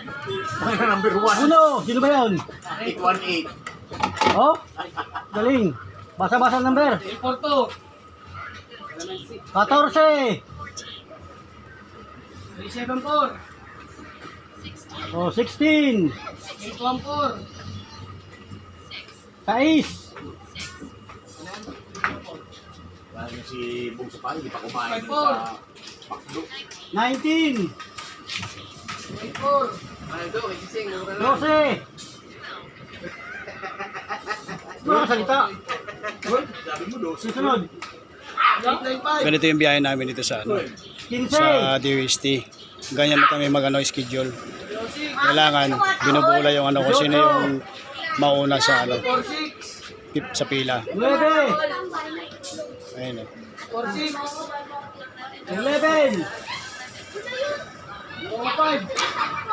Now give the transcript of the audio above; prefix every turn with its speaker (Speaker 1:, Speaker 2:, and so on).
Speaker 1: Number 1.
Speaker 2: Uno, sino ba yun?
Speaker 1: 818.
Speaker 2: Oh, galing. Basa-basa ang number.
Speaker 3: 342.
Speaker 2: 14.
Speaker 3: 374.
Speaker 2: Oh, 16.
Speaker 3: 814.
Speaker 2: 6.
Speaker 1: Wala na si Bong sa pali, hindi pa kumain dun
Speaker 3: 5-4.
Speaker 1: sa pakdo.
Speaker 2: 19.
Speaker 3: 84. Ano do? Igising.
Speaker 2: 12. Mga salita.
Speaker 1: Sabi mo, 12.
Speaker 2: Susunod.
Speaker 3: 895.
Speaker 4: Ganito yung biyahe namin dito sa
Speaker 2: 15.
Speaker 4: sa DOST. Ganyan na kami schedule. Kailangan binubula yung kung sino yung mauna sa
Speaker 3: 46.
Speaker 4: sa pila.
Speaker 2: 9.
Speaker 4: Ayun.
Speaker 3: 46.
Speaker 2: 11.
Speaker 3: 45.